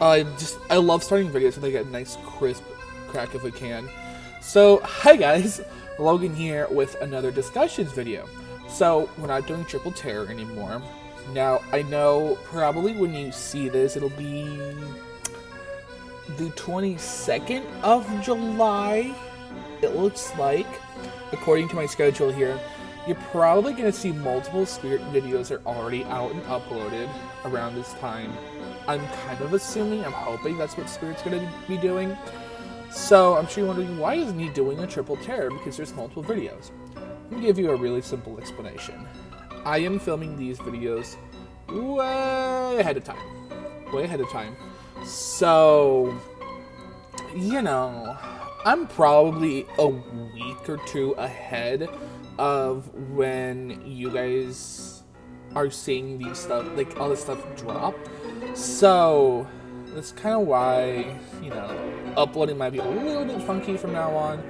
I love starting videos so they get a nice crisp crack if we can. So, hi guys, Logan here with another discussions video. So, we're not doing Triple Terror anymore. Now, I know probably when you see this, it'll be the 22nd of July, it looks like, according to my schedule here. You're probably going to see multiple Spirit videos are already out and uploaded around this time. I'm kind of assuming, I'm hoping that's what Spirit's going to be doing. So, I'm sure you're wondering, why isn't he doing a Triple Terror? Because there's multiple videos. Let me give you a really simple explanation. I am filming these videos way ahead of time. Way ahead of time. So, you know, I'm probably a week or two ahead of when you guys are seeing these stuff, like all this stuff drop. So that's kind of why, you know, uploading might be a little bit funky from now on.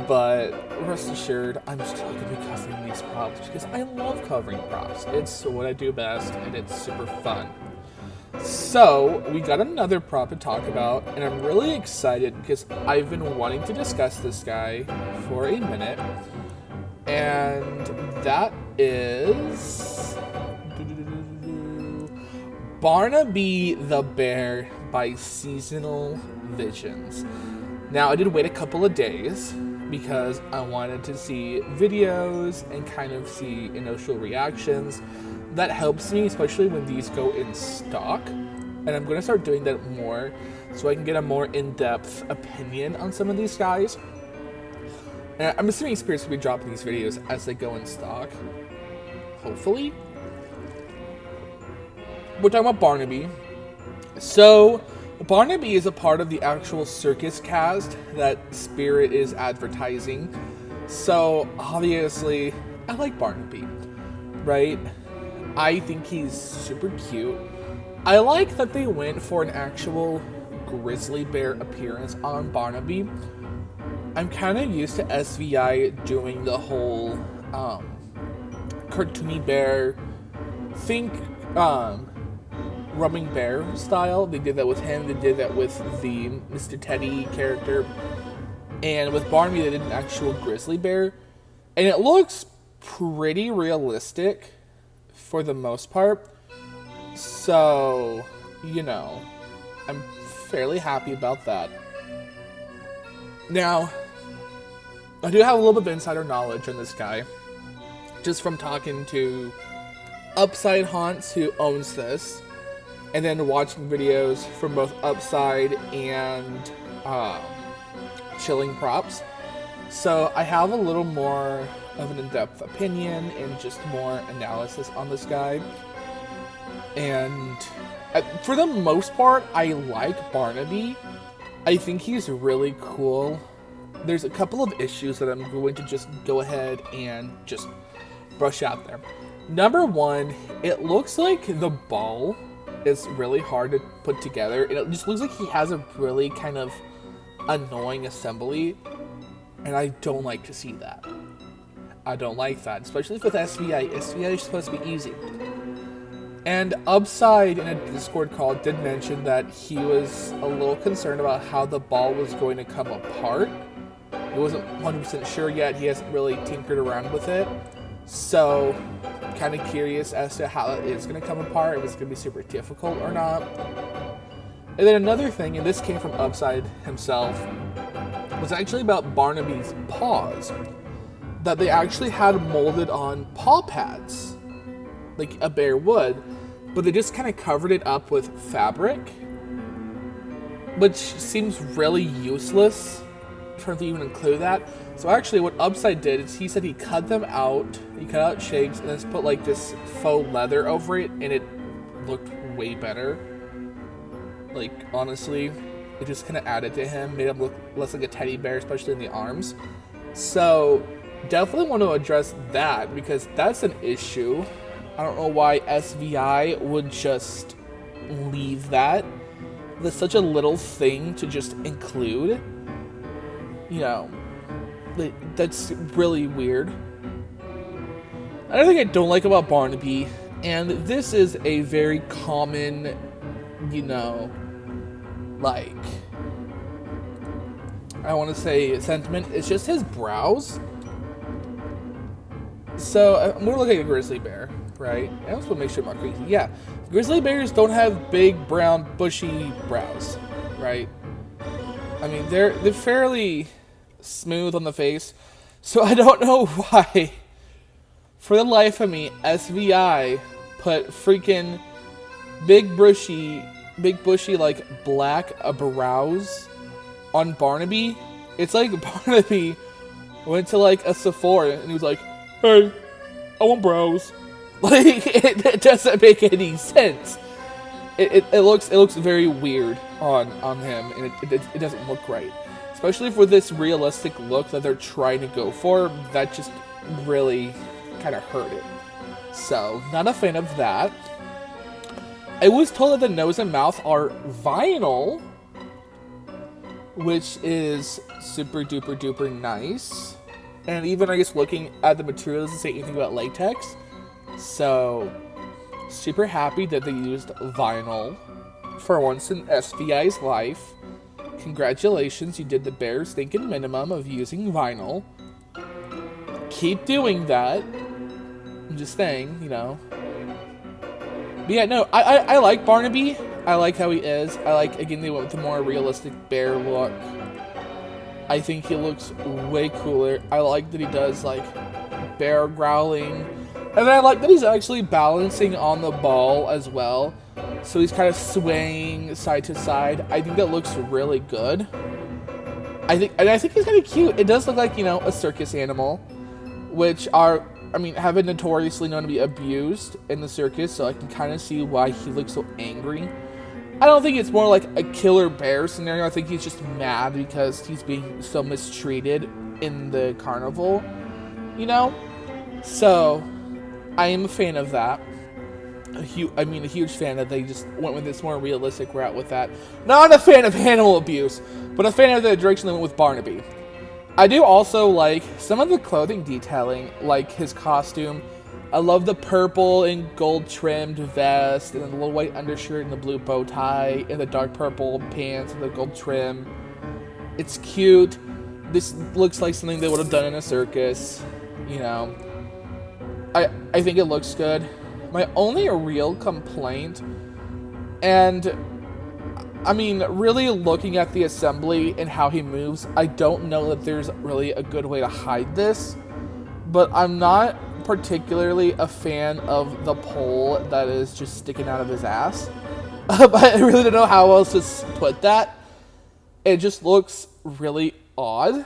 But rest assured, I'm still going to be covering these props because I love covering props. It's what I do best and it's super fun. So, we got another prop to talk about, and I'm really excited because I've been wanting to discuss this guy for a minute. And that is Barnaby the Bear by Seasonal Visions. Now, I did wait a couple of days because I wanted to see videos and kind of see initial reactions. That helps me, especially when these go in stock. And I'm going to start doing that more so I can get a more in-depth opinion on some of these guys. And I'm assuming Spirit's will be dropping these videos as they go in stock. Hopefully. We're talking about Barnaby. So, Barnaby is a part of the actual circus cast that Spirit is advertising. So, obviously, I like Barnaby, right? I think he's super cute. I like that they went for an actual grizzly bear appearance on Barnaby. I'm kind of used to SVI doing the whole cartoony bear, think rubbing bear style. They did that with him, they did that with the Mr. Teddy character. And with Barnaby, they did an actual grizzly bear. And it looks pretty realistic for the most part. So, you know, I'm fairly happy about that. Now, I do have a little bit of insider knowledge on this guy, just from talking to Upside Haunts, who owns this, and then watching videos from both Upside and Chilling Props. So I have a little more of an in-depth opinion and just more analysis on this guy. And for the most part, I like Barnaby. I think he's really cool. There's a couple of issues that I'm going to just go ahead and just brush out there. Number one, it looks like the ball is really hard to put together. It just looks like he has a really kind of annoying assembly, and I don't like to see that. I don't like that, especially with SVI. SVI is supposed to be easy. And Upside in a Discord call did mention that he was a little concerned about how the ball was going to come apart. He wasn't 100% sure yet. He hasn't really tinkered around with it. So, kind of curious as to how it is going to come apart, if it's going to be super difficult or not. And then another thing, and this came from Upside himself, was actually about Barnaby's paws. That they actually had molded on paw pads, like a bear would, but they just kind of covered it up with fabric, which seems really useless for them to even include that. So actually what Upside did is he said he cut them out, he cut out shapes, and then put like this faux leather over it, and it looked way better. Like, honestly, it just kind of added to him, made him look less like a teddy bear, especially in the arms. So, definitely want to address that, because that's an issue. I don't know why SVI would just leave that. That's such a little thing to just include. You know, that's really weird. Another thing I don't like about Barnaby, and this is a very common, you know, like, I want to say sentiment. It's just his brows. So I'm gonna look at a grizzly bear, right? I just want to make sure I'm not crazy. Yeah, grizzly bears don't have big, brown, bushy brows, right? I mean, they're fairly smooth on the face, so I don't know why, for the life of me, SVI put freaking big bushy like black brows on Barnaby. It's like Barnaby went to like a Sephora and he was like, "Hey, I want brows." Like it doesn't make any sense. It looks very weird on him, and it doesn't look right, especially for this realistic look that they're trying to go for. That just really kind of hurt it. So not a fan of that. I was told that the nose and mouth are vinyl, which is super duper duper nice. And even I guess looking at the material doesn't say anything about latex. So super happy that they used vinyl for once in SVI's life. Congratulations, you did the bare stinking minimum of using vinyl. Keep doing that. I'm just saying, you know. But yeah, no, I like Barnaby. I like how he is. I like, again, they went with the more realistic bear look. I think he looks way cooler. I like that he does, like, bear growling. And I like that he's actually balancing on the ball as well. So he's kind of swaying side to side. I think that looks really good. I think he's kind of cute. It does look like, you know, a circus animal, which are, I mean, have been notoriously known to be abused in the circus, so I can kind of see why he looks so angry. I don't think it's more like a killer bear scenario. I think he's just mad because he's being so mistreated in the carnival, you know? So I am a fan of that. A huge fan that they just went with this more realistic route with that. Not a fan of animal abuse, but a fan of the direction they went with Barnaby. I do also like some of the clothing detailing, like his costume. I love the purple and gold trimmed vest, and then the little white undershirt and the blue bow tie, and the dark purple pants and the gold trim. It's cute. This looks like something they would have done in a circus, you know. I think it looks good. My only real complaint, and I mean, really looking at the assembly and how he moves, I don't know that there's really a good way to hide this, but I'm not particularly a fan of the pole that is just sticking out of his ass. But I really don't know how else to put that. It just looks really odd.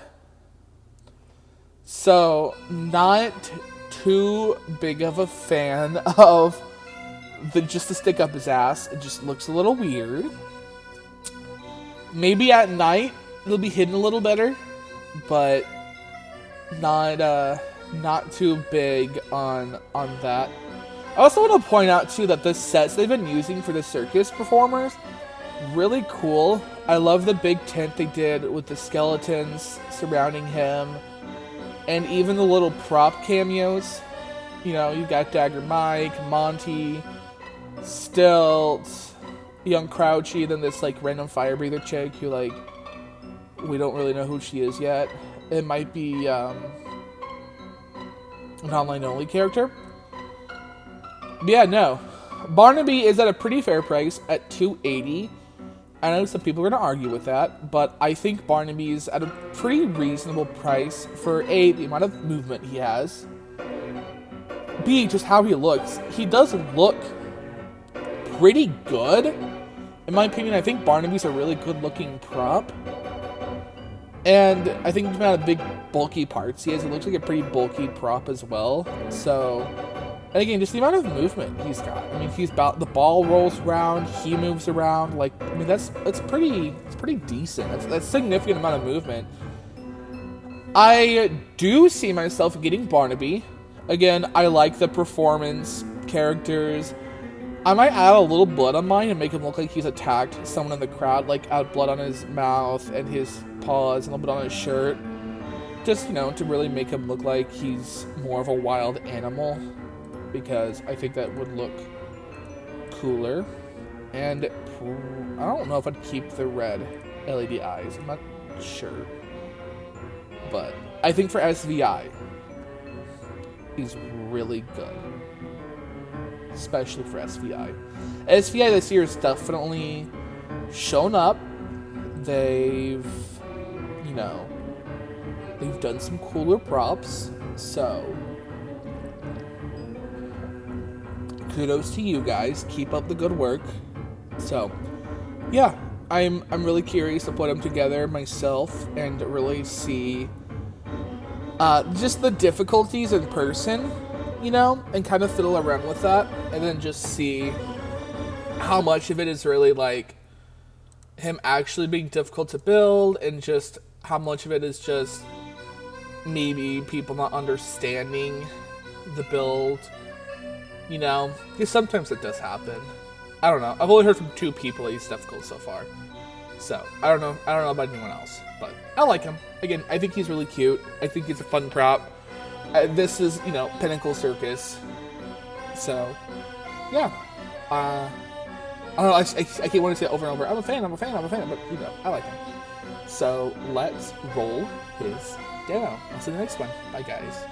So, not too big of a fan of just to stick up his ass. It just looks a little weird. Maybe at night it'll be hidden a little better, but not too big on that. I also want to point out too that the sets they've been using for the circus performers, really cool. I love the big tent they did with the skeletons surrounding him, and even the little prop cameos. You know, you got Dagger Mike, Monty, Stilt, Young Crouchy, then this like random fire breather chick who like we don't really know who she is yet. It might be an online only character. But yeah, no. Barnaby is at a pretty fair price at $280. I know some people are going to argue with that, but I think Barnaby's at a pretty reasonable price for A, the amount of movement he has, B, just how he looks. He does look pretty good. In my opinion, I think Barnaby's a really good looking prop. And I think the amount of big bulky parts he has, it looks like a pretty bulky prop as well. So, and again, just the amount of movement he's got. I mean, the ball rolls around, he moves around. Like, I mean, that's pretty decent. That's a significant amount of movement. I do see myself getting Barnaby. Again, I like the performance characters. I might add a little blood on mine and make him look like he's attacked someone in the crowd. Like, add blood on his mouth and his paws and a little bit on his shirt. Just, you know, to really make him look like he's more of a wild animal. Because I think that would look cooler and I don't know if I'd keep the red LED eyes. I'm not sure. But I think for SVI, he's really good. Especially for SVI. SVI this year has definitely shown up. They've, you know, they've done some cooler props. So, kudos to you guys. Keep up the good work. So, yeah, I'm really curious to put them together myself and really see just the difficulties in person, you know, and kind of fiddle around with that, and then just see how much of it is really like him actually being difficult to build, and just how much of it is just maybe people not understanding the build, you know, because sometimes it does happen. I don't know. I've only heard from 2 people that he's difficult so far. So, I don't know about anyone else, but I like him. Again, I think he's really cute. I think he's a fun prop. This is, you know, Pinnacle Circus. So, yeah. I don't know, I keep wanting to say it over and over. I'm a fan, but, you know, I like him. So, let's roll his demo. I'll see you in the next one. Bye, guys.